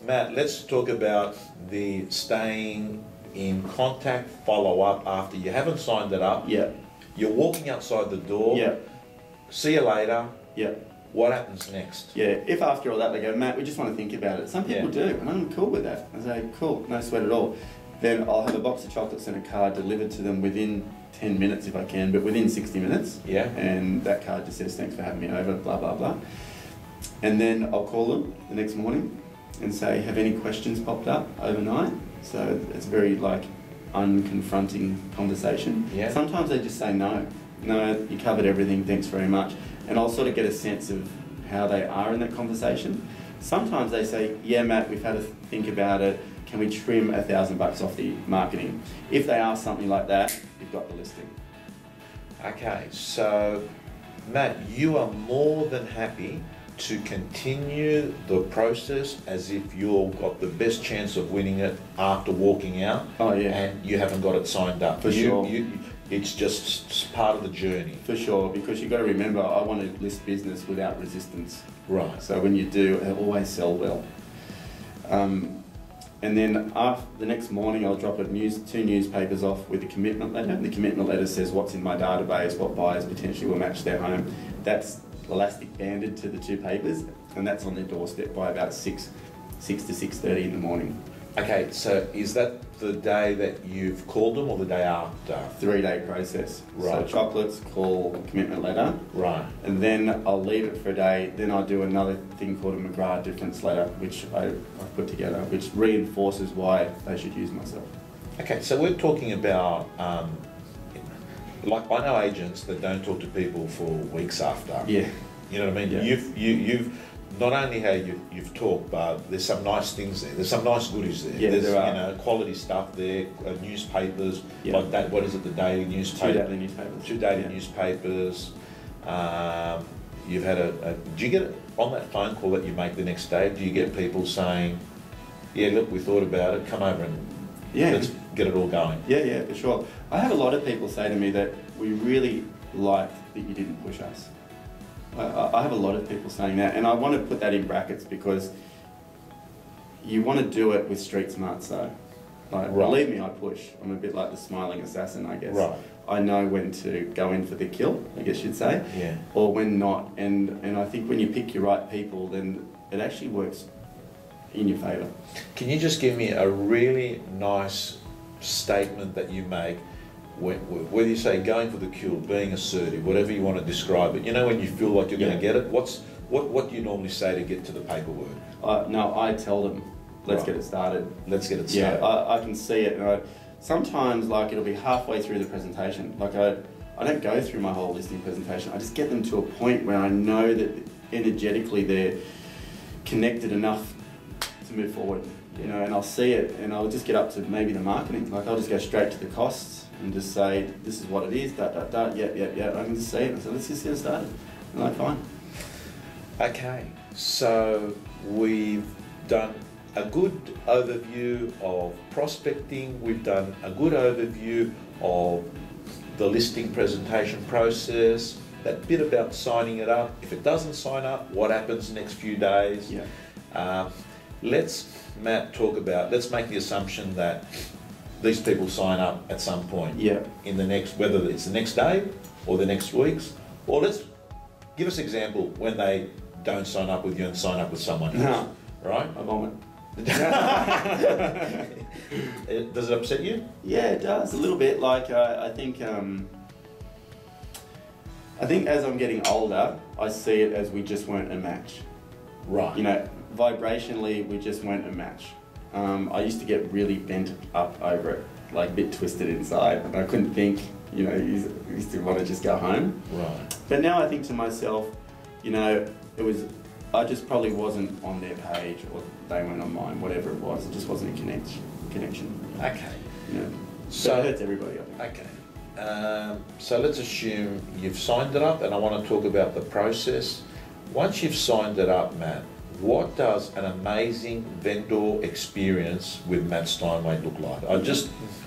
Matt, let's talk about the staying in contact, follow up after you haven't signed it up. Yeah. You're walking outside the door. Yeah. See you later. Yeah. What happens next? Yeah, if after all that they go, Matt, we just want to think about it. Some people do, and I'm cool with that. I say, cool, no sweat at all. Then I'll have a box of chocolates and a card delivered to them within 10 minutes if I can, but within 60 minutes. Yeah. And that card just says, thanks for having me over, blah, blah, blah. And then I'll call them the next morning and say, have any questions popped up overnight? So it's very like unconfronting conversation. Yeah. Sometimes they just say no. No, you covered everything, thanks very much. And I'll sort of get a sense of how they are in that conversation. Sometimes they say, yeah, Matt, we've had to think about it. Can we trim $1,000 off the marketing? If they ask something like that, you've got the listing. Okay, so Matt, you are more than happy to continue the process as if you've got the best chance of winning it after walking out. Oh yeah. And you haven't got it signed up. For sure. It's just part of the journey. For sure, because you've got to remember, I want to list business without resistance. Right. So when you do, it'll always sell well. And then the next morning, I'll drop two newspapers off with a commitment letter. The commitment letter says what's in my database, what buyers potentially will match their home. That's elastic banded to the two papers, and that's on their doorstep by about 6 to 6:30 in the morning. Okay, so is that the day that you've called them or the day after? 3-day process. Right. So chocolates, call, commitment letter. Right. And then I'll leave it for a day. Then I'll do another thing called a McGrath difference letter, which I've put together, which reinforces why they should use myself. Okay, so we're talking about, like I know agents that don't talk to people for weeks after. Yeah. You know what I mean? Yeah. You've not only how you've talked, but there's some nice things there. There's some nice goodies there. Yeah, there's there are. You know, quality stuff there. Newspapers, Yeah. like that. What is it? The daily newspaper. 2 daily newspapers. 2 daily newspapers. You've had do you get on that phone call that you make the next day? Do you get people saying, "Yeah, look, we thought about it. Come over and let's get it all going." Yeah, for sure. I have a lot of people say to me that we really liked that you didn't push us. I have a lot of people saying that, and I want to put that in brackets because you want to do it with street smarts though. Like, right. Believe me, I push. I'm a bit like the smiling assassin, I guess. Right. I know when to go in for the kill, I guess you'd say, Yeah. or when not. And I think when you pick your right people, then it actually works in your favour. Can you just give me a really nice statement that you make, whether you say going for the kill, being assertive, whatever you want to describe it, you know, when you feel like you're going to get it, what do you normally say to get to the paperwork? No, I tell them, let's get it started. Let's get it started. Yeah, I can see it. And sometimes, like, it'll be halfway through the presentation. Like, I don't go through my whole listing presentation. I just get them to a point where I know that energetically they're connected enough to move forward. You know, and I'll see it, and I'll just get up to maybe the marketing. Like, I'll just go straight to the costs and just say, this is what it is, yeah. I can just see it, and so let's just get it started. And I'm fine. Okay, so we've done a good overview of prospecting, we've done a good overview of the listing presentation process, that bit about signing it up. If it doesn't sign up, what happens the next few days? Yeah. Let's, Matt, let's make the assumption that these people sign up at some point. Yeah. In the next, whether it's the next day or the next weeks, or let's give us an example when they don't sign up with you and sign up with someone else. No. Right? I vomit. Does it upset you? Yeah, it does a little bit. Like I think as I'm getting older, I see it as we just weren't a match. Right. You know, vibrationally, we just weren't a match. I used to get really bent up over it, like a bit twisted inside, and I couldn't think. You know, I used to want to just go home. Right. But now I think to myself, you know, I just probably wasn't on their page, or they weren't on mine, whatever it was. It just wasn't a connection. Okay. You know, So it hurts everybody, I think. Okay. So let's assume you've signed it up, and I want to talk about the process. Once you've signed it up, Matt, what does an amazing vendor experience with Mat Steinwede look like?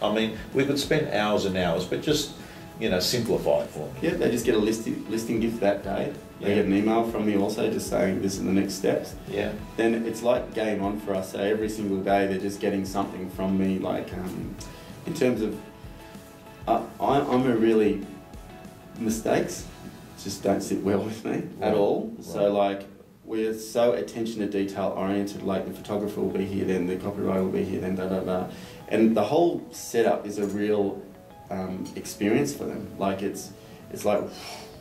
I mean, we could spend hours and hours, but just simplify it for me. Yeah, they just get a listing gift that day. They get an email from me also just saying this is the next steps. Yeah. Then it's like game on for us. So every single day they're just getting something from me. Like in terms of, I'm a really, mistakes just don't sit well with me at all. Right. So like we're so attention to detail oriented. Like the photographer will be here, then the copywriter will be here, then da da da, and the whole setup is a real experience for them. Like it's like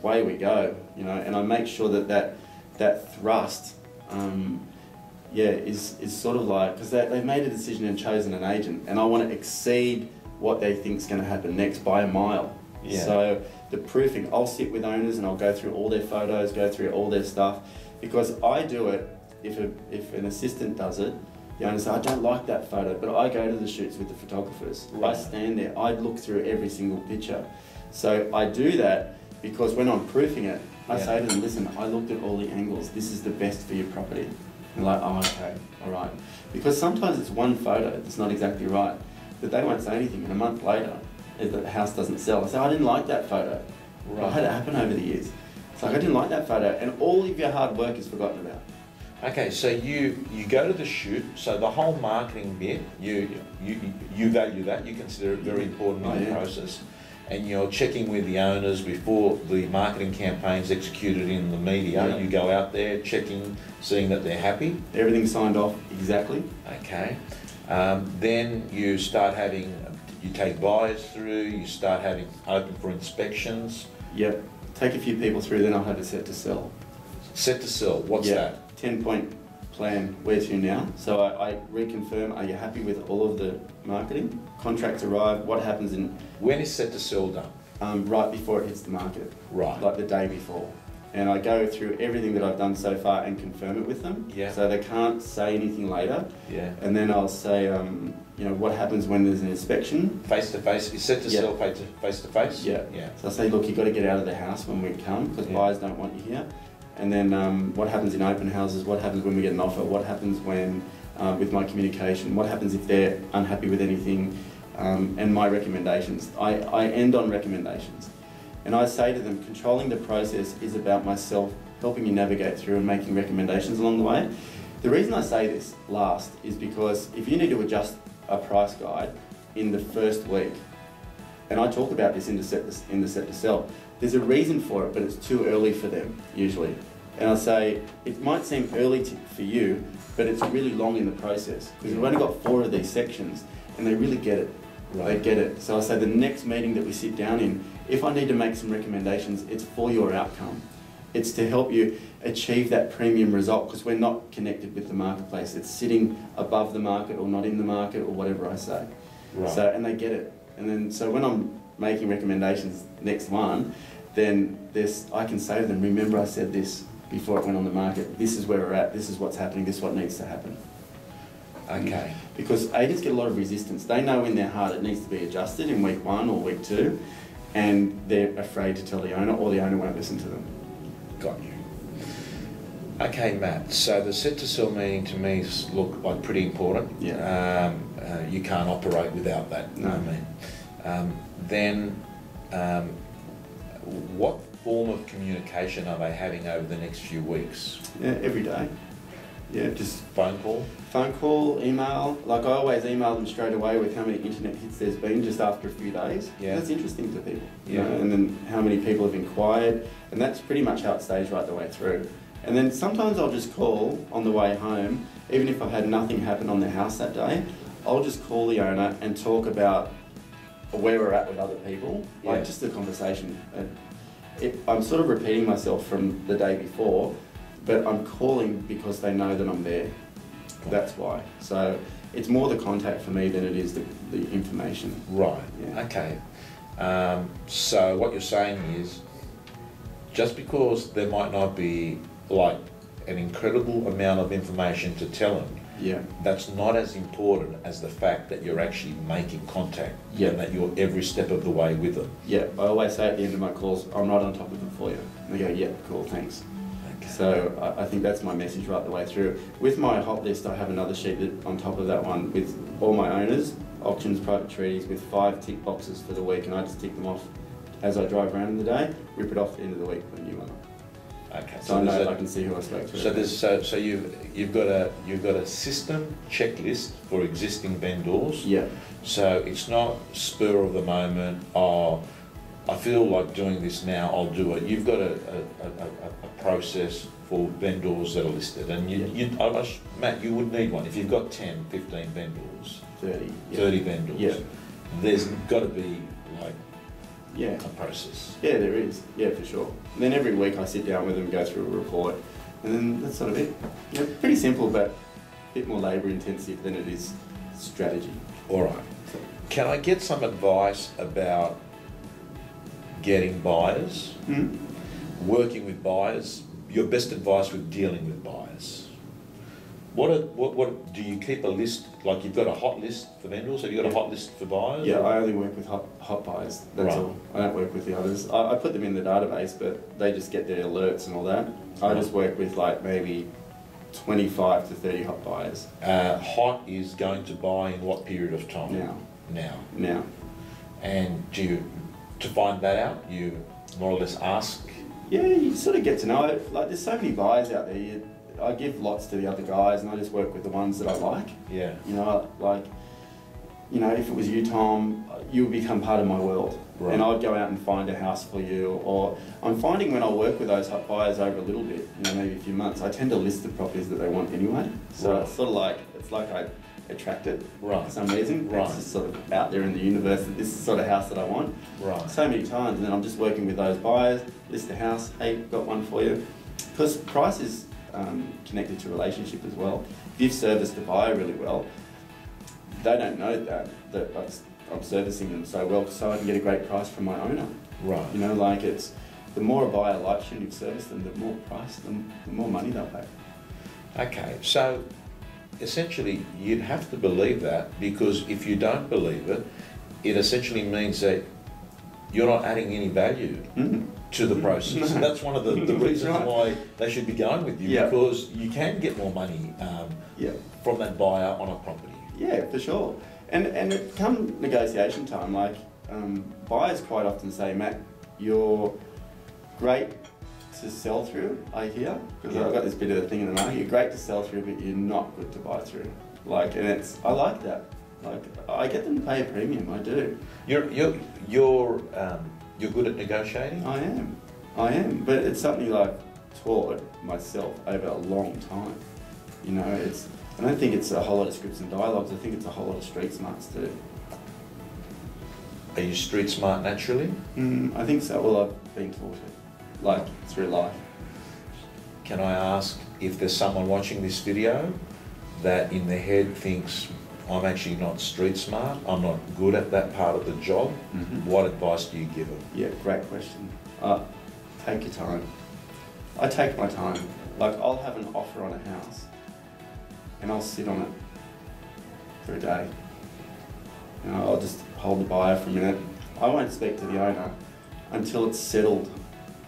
away we go, and I make sure that thrust, is sort of like, because they've made a decision and chosen an agent, and I want to exceed what they think is going to happen next by a mile. Yeah. So the proofing, I'll sit with owners and I'll go through all their photos, go through all their stuff, because I do it. If an assistant does it, the owner says, I don't like that photo, but I go to the shoots with the photographers. Right. I stand there, I look through every single picture. So I do that because when I'm proofing it, I say to them, listen, I looked at all the angles, this is the best for your property. And they're like, oh, okay, all right. Because sometimes it's one photo that's not exactly right, but they won't say anything, and a month later, the house doesn't sell. I say, I didn't like that photo. Right. I had it happen over the years. It's like, I didn't like that photo, and all of your hard work is forgotten about. Okay, so you go to the shoot, so the whole marketing bit, you value that, you consider it very important in the process, and you're checking with the owners before the marketing campaign's executed in the media. Yeah. You go out there, checking, seeing that they're happy. Everything's signed off, exactly. Okay, then you start having, you take buyers through, you start having open for inspections. Yep, take a few people through, then I'll have a set to sell. Set to sell, what's that? 10-point plan, where to now? So I reconfirm, are you happy with all of the marketing? Contracts arrive, what happens in... When is set to sell done? Right before it hits the market. Right. Like the day before. And I go through everything that I've done so far and confirm it with them. Yeah. So they can't say anything later. Yeah. And then I'll say, what happens when there's an inspection? Face to face, is set to sell face to face? Yeah. Yeah. So I say, look, you've got to get out of the house when we come, because buyers don't want you here. And then what happens in open houses, what happens when we get an offer, what happens when, with my communication, what happens if they're unhappy with anything, and my recommendations. I end on recommendations. And I say to them, controlling the process is about myself helping you navigate through and making recommendations along the way. The reason I say this last is because if you need to adjust a price guide in the first week, and I talk about this in the set to sell, there's a reason for it, but it's too early for them, usually. And I say, it might seem early for you, but it's really long in the process, because we've only got 4 of these sections, and they really get it. Right. They get it. So I say the next meeting that we sit down in, if I need to make some recommendations, it's for your outcome. It's to help you achieve that premium result, because we're not connected with the marketplace. It's sitting above the market or not in the market or whatever I say. Right. So, and they get it. And then, so when I'm making recommendations next one, then I can say to them, remember I said this before it went on the market. This is where we're at. This is what's happening. This is what needs to happen. Okay. Because agents get a lot of resistance. They know in their heart it needs to be adjusted in week 1 or week 2, and they're afraid to tell the owner, or the owner won't listen to them. Got you. Okay, Matt, so the set to sell meeting to me look like pretty important. Yeah. You can't operate without that. No. I mean. Then what form of communication are they having over the next few weeks? Yeah, every day. Yeah, just phone call? Phone call, email. Like I always email them straight away with how many internet hits there's been just after a few days. Yeah. That's interesting to people. Yeah. And then how many people have inquired. And that's pretty much how it stays right the way through. And then sometimes I'll just call on the way home, even if I've had nothing happen on the house that day, I'll just call the owner and talk about where we're at with other people. Like just a conversation. I'm sort of repeating myself from the day before, but I'm calling because they know that I'm there. That's why. So it's more the contact for me than it is the information. Right. Yeah. Okay. So what you're saying is, just because there might not be like an incredible amount of information to tell them, that's not as important as the fact that you're actually making contact and that you're every step of the way with them. Yeah, I always say at the end of my calls, I'm right on top of them for you. And they go, yeah, cool, thanks. So I think that's my message right the way through. With my hot list, I have another sheet that, on top of that one with all my owners, auctions, private treaties, with 5 tick boxes for the week, and I just tick them off as I drive around in the day, rip it off at the end of the week, put a new one on. Okay. So I know I can see who I spoke to. So you've got a system checklist for existing vendors. Yeah. So it's not spur of the moment. Oh, I feel like doing this now. I'll do it. You've got a process for vendors that are listed, and Matt, you would need one if you've got 10, 15 vendors. 30. 30 vendors. Yeah. There's got to be like a process. Yeah, there is. Yeah, for sure. And then every week I sit down with them, go through a report, and then that's sort of it. Yeah, pretty simple, but a bit more labour intensive than it is strategy. All right. Can I get some advice about getting buyers, working with buyers? Your best advice with dealing with buyers. What do you keep a list? Like you've got a hot list for vendors. Have you got a hot list for buyers? Yeah, I only work with hot buyers. That's all. I don't work with the others. I put them in the database, but they just get their alerts and all that. I just work with like maybe 25 to 30 hot buyers. Hot is going to buy in what period of time? Now. And to find that out, you more or less ask? Yeah, you sort of get to know it. Like there's so many buyers out there. I give lots to the other guys and I just work with the ones that I like. Yeah. You know, like, you know, if it was you, Tom, you would become part of my world. Right. And I'd go out and find a house for you. Or I'm finding when I work with those hot buyers over a little bit, you know, maybe a few months, I tend to list the properties that they want anyway. So it's sort of like, it's like I attract it for some reason. It's just sort of out there in the universe that this is the sort of house that I want. So many times, and then I'm just working with those buyers, list a house, hey, got one for you. Because price is connected to relationship as well. If you've serviced a buyer really well, they don't know that I'm servicing them so well, so I can get a great price from my owner. Right. You know, like it's the more a buyer likes you and you've serviced them, the more price, the more money they'll pay. Okay, so essentially you'd have to believe that, because if you don't believe it, it essentially means that you're not adding any value to the process. And that's one of the reasons why they should be going with you, because you can get more money from that buyer on a property. Yeah, for sure. And it come negotiation time, like buyers quite often say, Matt, you're great to sell through, I hear, because I've got this bit of a thing in the market, you're great to sell through, but you're not good to buy through. Like, and I like that. Like, I get them to pay a premium, I do. You're good at negotiating? I am, but it's something I've taught myself over a long time. You know, I don't think it's a whole lot of scripts and dialogues, I think it's a whole lot of street smarts too. Are you street smart naturally? I think so. Well, I've been taught it, like through life. Can I ask if there's someone watching this video that in their head thinks, I'm actually not street smart, I'm not good at that part of the job, what advice do you give them? Yeah, great question. Take your time. I take my time. Like, I'll have an offer on a house and I'll sit on it for a day. You know, I'll just hold the buyer for a minute. I won't speak to the owner until it's settled,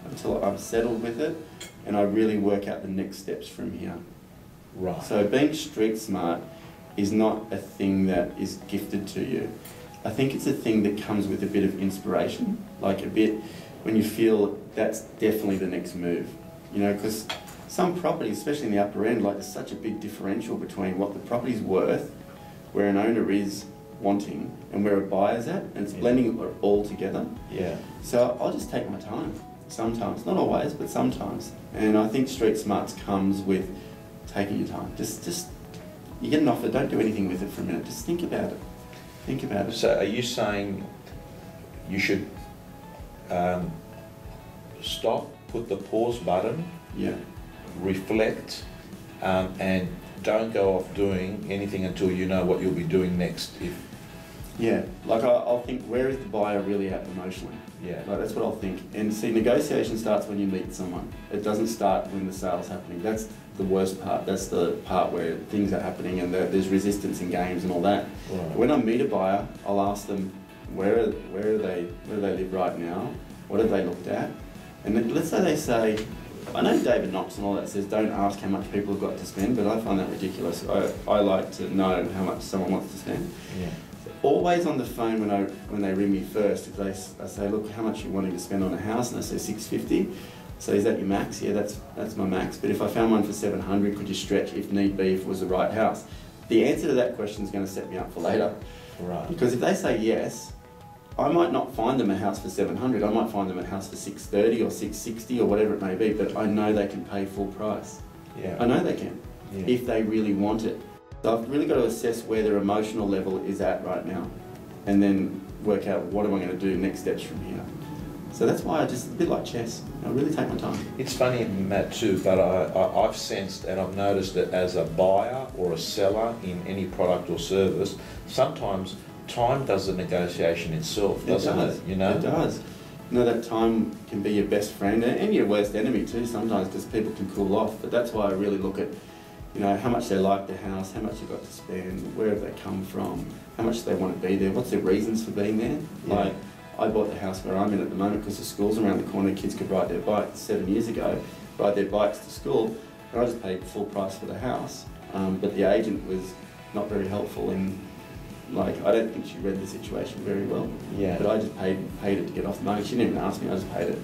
until I'm settled with it and I really work out the next steps from here. Right. So being street smart is not a thing that is gifted to you. I think it's a thing that comes with a bit of inspiration, like a bit when you feel that's definitely the next move. You know, because some properties, especially in the upper end, like there's such a big differential between what the property's worth, where an owner is wanting, and where a buyer's at, and it's blending it all together. Yeah. So I'll just take my time, sometimes, not always, but sometimes. And I think street smarts comes with taking your time. Just you get an offer, don't do anything with it for a minute, just think about it. Think about it. So are you saying you should stop, put the pause button, reflect, and don't go off doing anything until you know what you'll be doing next? Like I'll think, where is the buyer really at emotionally? Like that's what I'll think. And see, negotiation starts when you meet someone. It doesn't start when the sale's happening. That's the worst part. That's the part where things are happening and there's resistance in games and all that. Right. When I meet a buyer, I'll ask them, where do they live right now? What have they looked at? And then, let's say they say, I know David Knox and all that says don't ask how much people have got to spend, but I find that ridiculous. I like to know how much someone wants to spend. always on the phone when they ring me first. If I say, look, how much are you wanting to spend on a house? And they say 650. So is that your max? Yeah, that's my max. But if I found one for 700, could you stretch if need be if it was the right house? The answer to that question is going to set me up for later. Right. Because if they say yes, I might not find them a house for 700. I might find them a house for 630 or 660 or whatever it may be. But I know they can pay full price. Yeah. I know they can, if they really want it. So I've really got to assess where their emotional level is at right now, and then work out what am I going to do next steps from here. So that's why I just, a bit like chess, I really take my time. It's funny, Matt, too, but I've sensed and I've noticed that as a buyer or a seller in any product or service, sometimes time does the negotiation itself, doesn't it? You know? It does. You know, that time can be your best friend and your worst enemy too sometimes, because people can cool off. But that's why I really look at, you know, how much they like the house, how much they've got to spend, where have they come from, how much they want to be there, what's their reasons for being there. Yeah. Like, I bought the house where I'm in at the moment because the school's around the corner. Kids could ride their bikes 7 years ago, ride their bikes to school, and I just paid full price for the house. But the agent was not very helpful, and like, I don't think she read the situation very well. Yeah. But I just paid it to get off the market. She didn't even ask me, I just paid it.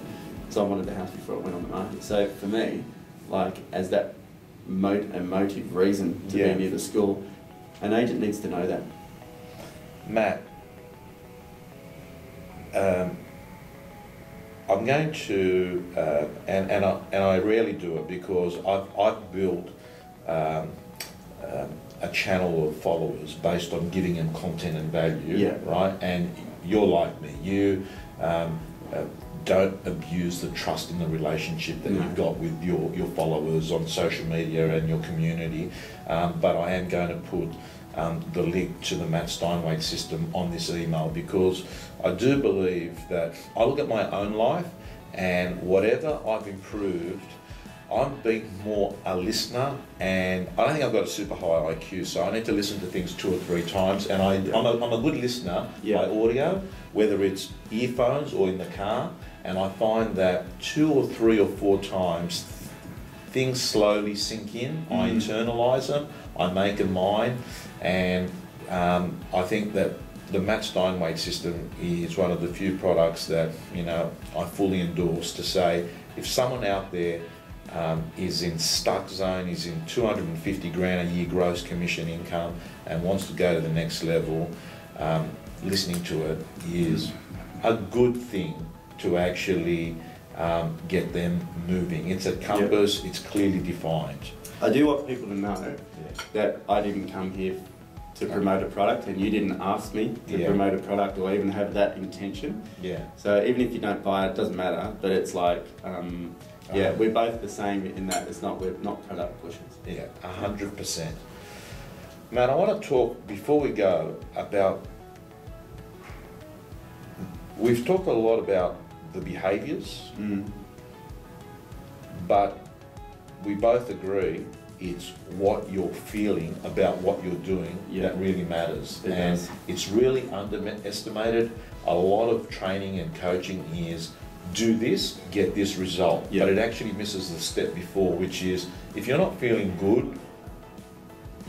So I wanted the house before it went on the market. So for me, like, as that emotive reason to be near the school, an agent needs to know that. Matt, I'm going to, and I rarely do it because I've built a channel of followers based on giving them content and value, right? And you're like me, you don't abuse the trust in the relationship that you've got with your followers on social media and your community, but I am going to put the link to the Mat Steinwede system on this email, because I do believe that I look at my own life, and whatever I've improved, I'm being more a listener, and I don't think I've got a super high IQ, so I need to listen to things 2 or 3 times, and I'm a good listener by audio, whether it's earphones or in the car, and I find that 2 or 3 or 4 times things slowly sink in, I internalise them, I make them mine, and I think that the Mat Steinwede system is one of the few products that, you know, I fully endorse, to say if someone out there is in stuck zone, is in 250 grand a year gross commission income and wants to go to the next level, listening to it is a good thing to actually get them moving. It's a compass, it's clearly defined. I do want people to know that I didn't come here to promote a product, and you didn't ask me to promote a product or even have that intention. So even if you don't buy it, it doesn't matter, but it's like, we're both the same in that we're not product pushers. 100%. Matt, I want to talk, before we go, about, we've talked a lot about the behaviours, but we both agree it's what you're feeling about what you're doing that really matters. It's really underestimated. A lot of training and coaching is do this, get this result, but it actually misses the step before, which is if you're not feeling good,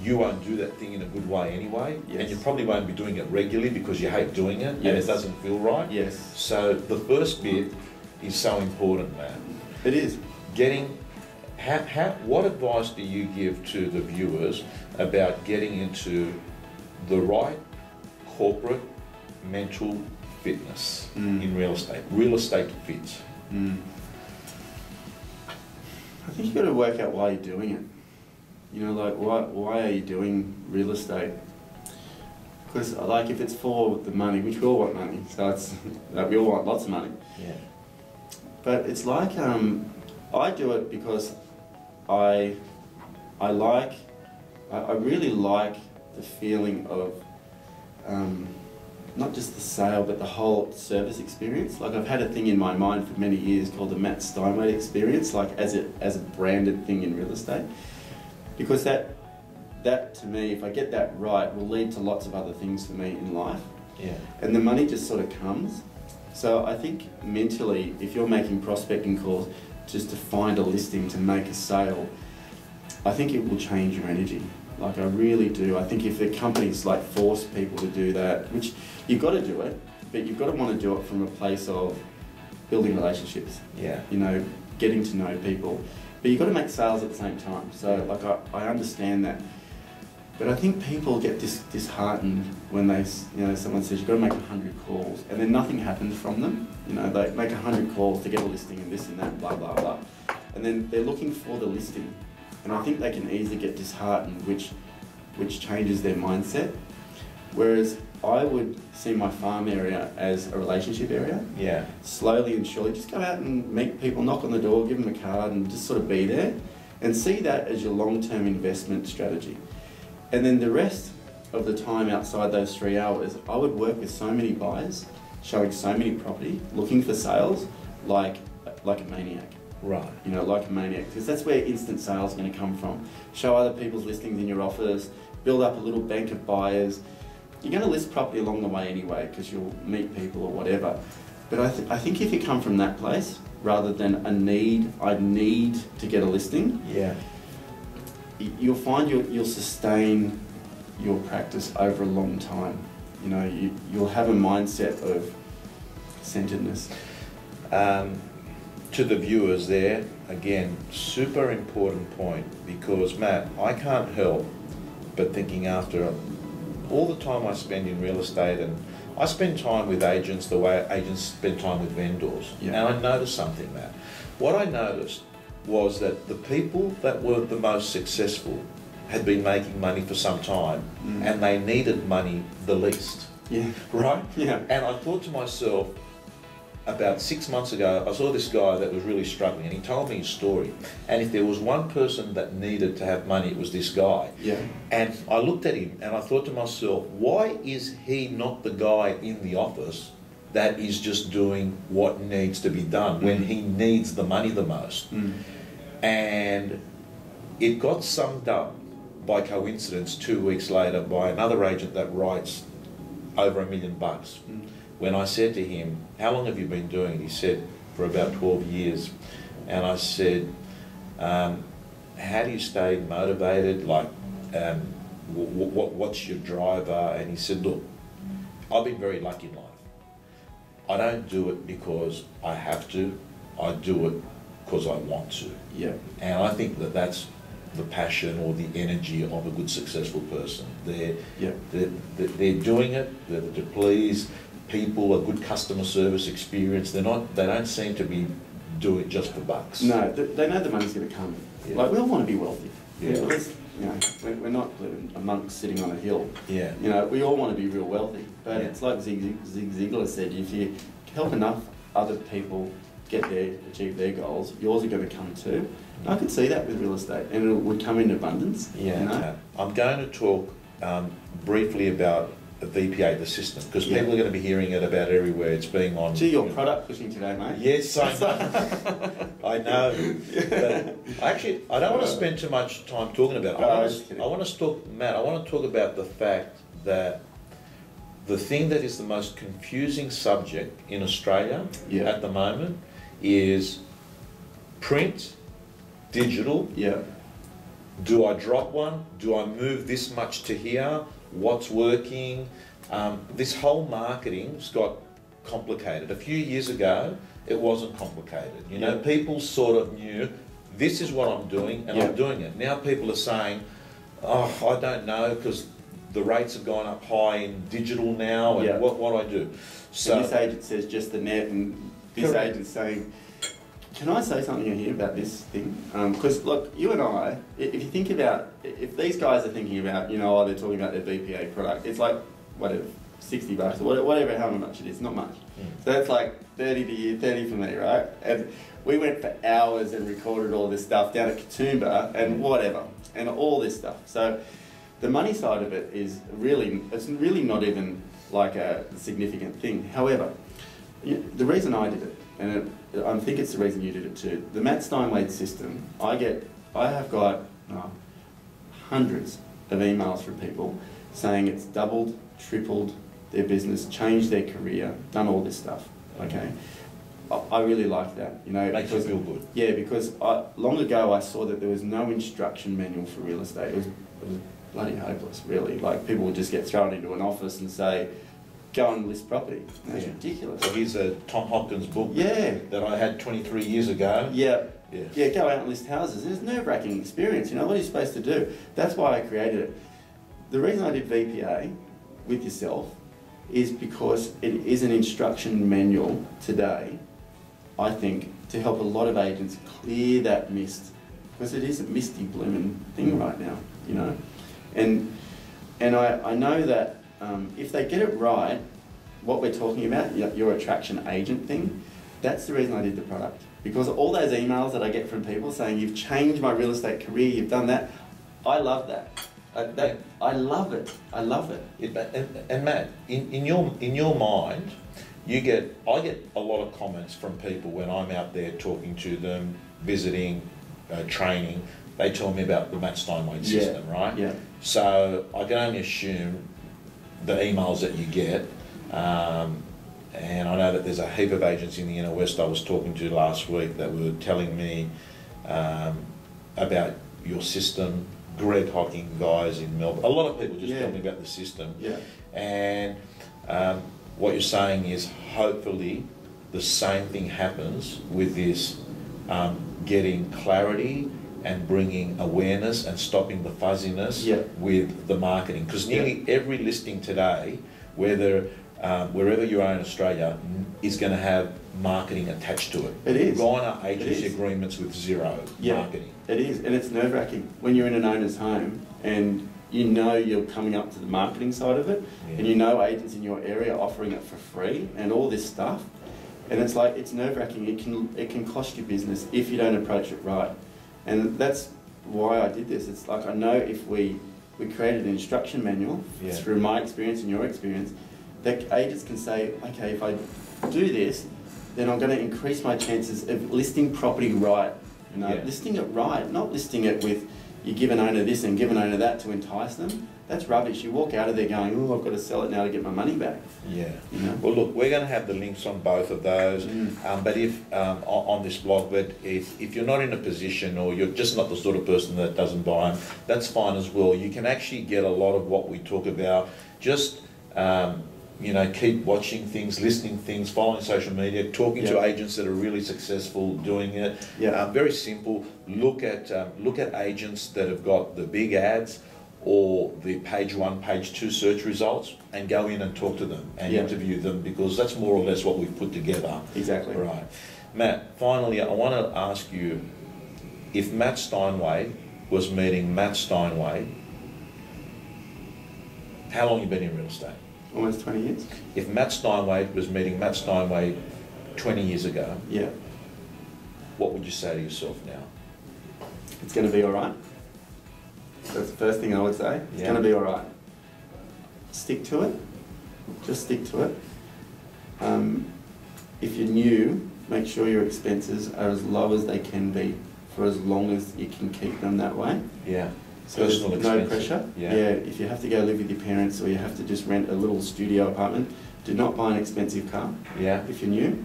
you won't do that thing in a good way anyway, and you probably won't be doing it regularly because you hate doing it and it doesn't feel right. So the first bit is so important, man. It is. What advice do you give to the viewers about getting into the right corporate mental fitness in real estate? Real estate fit. I think you've got to work out why you're doing it. You know, like, why are you doing real estate? Because, like, if it's for the money, which we all want money, so it's we all want lots of money. But it's like, I do it because I really like the feeling of not just the sale, but the whole service experience. Like, I've had a thing in my mind for many years called the Mat Steinwede experience, like as a branded thing in real estate. Because that to me, if I get that right, will lead to lots of other things for me in life. And the money just sort of comes. So I think mentally, if you're making prospecting calls just to find a listing to make a sale, I think it will change your energy. Like I really do. I think if the companies like force people to do that, which you've got to do it, but you've got to want to do it from a place of building relationships. Yeah. You know, getting to know people. But you've got to make sales at the same time. So like I understand that. But I think people get disheartened when they, you know, someone says you've got to make 100 calls and then nothing happens from them. You know, they make 100 calls to get a listing and this and that, blah, blah, blah. And then they're looking for the listing. And I think they can easily get disheartened, which changes their mindset. Whereas I would see my farm area as a relationship area. Yeah. Slowly and surely, just go out and meet people, knock on the door, give them a card and just sort of be there. And see that as your long-term investment strategy. And then the rest of the time outside those 3 hours, I would work with so many buyers, showing so many property, looking for sales, like a maniac. Right. You know, like a maniac, because that's where instant sales are going to come from. Show other people's listings in your office, build up a little bank of buyers. You're going to list property along the way anyway, because you'll meet people or whatever. But I think if you come from that place, rather than I need to get a listing, yeah, you'll find you'll sustain your practice over a long time. You know, you'll have a mindset of centeredness. To the viewers there, again, super important point, because Matt, I can't help but thinking after all the time I spend in real estate, and I spend time with agents the way agents spend time with vendors. Yeah. And I noticed something, Matt. What I noticed was that the people that were the most successful had been making money for some time, and they needed money the least. Yeah. Right? Yeah. And I thought to myself, about 6 months ago, I saw this guy that was really struggling, and he told me his story. And if there was one person that needed to have money, it was this guy. Yeah. And I looked at him and I thought to myself, why is he not the guy in the office that is just doing what needs to be done when he needs the money the most? And it got summed up by coincidence 2 weeks later by another agent that writes over $1 million. When I said to him, how long have you been doing it? He said, for about 12 years. And I said, how do you stay motivated? Like, what's your driver? And he said, look, I've been very lucky in life. I don't do it because I have to. I do it because I want to. Yeah. And I think that that's the passion or the energy of a good, successful person. They're doing it to please people, a good customer service experience. They don't seem to be doing it just for bucks. No, they know the money's going to come. Yeah. Like, we all want to be wealthy. Yeah. You know, we're not a monk sitting on a hill. Yeah. You know, we all want to be real wealthy. But Yeah. it's like Zig Ziglar said, if you help enough other people get there, achieve their goals, yours are going to come too. And I could see that with real estate, and it would come in abundance. Yeah. You know? Okay. I'm going to talk briefly about the VPA, the system, because Yeah. people are going to be hearing it about everywhere. It's being on. Gee, your product pushing today, mate. Yes, I know. I know. But actually, I don't want to spend too much time talking about it. I want to talk, Matt. I want to talk about the fact that the thing that is the most confusing subject in Australia at the moment is print, digital. Yeah. Do I drop one? Do I move this much to here? What's working? This whole marketing's got complicated. A few years ago, it wasn't complicated. You know, people sort of knew, this is what I'm doing, and I'm doing it. Now people are saying, oh, I don't know, because the rates have gone up high in digital now, and what do I do? So and this agent says just the net, and this Correct. agent's saying, can I say something here about this thing? Because look, you and I, if you think about, if these guys are thinking about, you know, oh, they're talking about their BPA product, it's like, whatever, $60 or whatever, however much it is, not much. So that's like 30 to you, 30 for me, right? And we went for hours and recorded all this stuff down at Katoomba and whatever, and all this stuff. So the money side of it is really, it's really not even like a significant thing. However, the reason I did it, and I think it's the reason you did it too, the Mat Steinwede system, I have got hundreds of emails from people saying it's doubled, tripled their business, changed their career, done all this stuff, okay? I really like that, you know. Makes you feel good. Yeah, because long ago I saw that there was no instruction manual for real estate. It was bloody hopeless, really. Like, people would just get thrown into an office and say, go and list property. That's ridiculous. So here's a Tom Hopkins book that I had 23 years ago. Yeah, go out and list houses. It's a nerve-wracking experience, you know. What are you supposed to do? That's why I created it. The reason I did VPA with yourself is because it is an instruction manual today, I think, to help a lot of agents clear that mist, because it is a misty blooming thing right now, you know. And I know that if they get it right, what we're talking about, your attraction agent thing, that's the reason I did the product. Because all those emails that I get from people saying, you've changed my real estate career, you've done that, I love that. I love it. I love it. And Matt, in your mind, I get a lot of comments from people when I'm out there talking to them, visiting, training. They tell me about the Mat Steinwede system, right? Yeah. So I can only assume the emails that you get, and I know that there's a heap of agents in the inner west I was talking to last week that were telling me about your system. Greg Hocking guys in Melbourne. A lot of people just tell me about the system. Yeah. And what you're saying is, hopefully the same thing happens with this, getting clarity and bringing awareness and stopping the fuzziness with the marketing. Because nearly every listing today, whether wherever you are in Australia, is going to have marketing attached to it. It is. Gone are agency agreements with zero marketing. It is, and it's nerve-wracking when you're in an owner's home and you know you're coming up to the marketing side of it, and you know agents in your area offering it for free and all this stuff, and it's like, it's nerve-wracking. It can cost you business if you don't approach it right, and that's why I did this. It's like, I know if we created an instruction manual through my experience and your experience, that agents can say, okay, if I do this, then I'm going to increase my chances of listing property right. You know, listing it right, not listing it with, you give an owner this and give an owner that to entice them. That's rubbish. You walk out of there going, oh, I've got to sell it now to get my money back. Yeah. You know? Well, look, we're going to have the links on both of those. But if on this blog, but if you're not in a position, or you're just not the sort of person that doesn't buy them, that's fine as well. You can actually get a lot of what we talk about. Just you know, keep watching things, listening things, following social media, talking to agents that are really successful doing it. Very simple. Look at agents that have got the big ads or the page 1, page 2 search results, and go in and talk to them and interview them, because that's more or less what we've put together. Exactly. Right. Matt, finally, I want to ask you, if Mat Steinwede was meeting Mat Steinwede, how long have you been in real estate? Almost 20 years. If Mat Steinwede was meeting Mat Steinwede 20 years ago, what would you say to yourself now? It's going to be all right. That's the first thing I would say. It's going to be all right. Stick to it. Just stick to it. If you're new, make sure your expenses are as low as they can be for as long as you can keep them that way. Yeah. So there's no pressure. If you have to go live with your parents, or you have to just rent a little studio apartment, do not buy an expensive car. If you're new,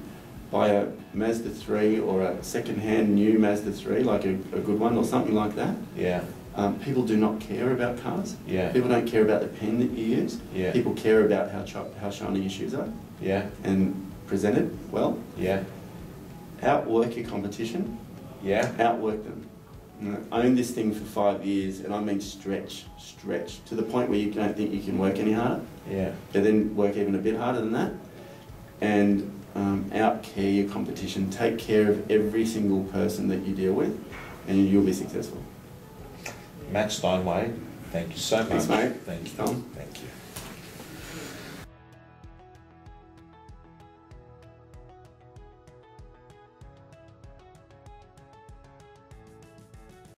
buy a Mazda 3 or a second-hand new Mazda 3, like a good one or something like that. People do not care about cars. People don't care about the pen that you use. People care about how shiny your shoes are. And presented well. Outwork your competition. Outwork them. You know, own this thing for 5 years, and I mean stretch to the point where you don't think you can work any harder. But then work even a bit harder than that, and out-care your competition. Take care of every single person that you deal with, and you'll be successful. Mat Steinwede, thank you so much. Thanks, mate. Thank you. Tom. Thank you.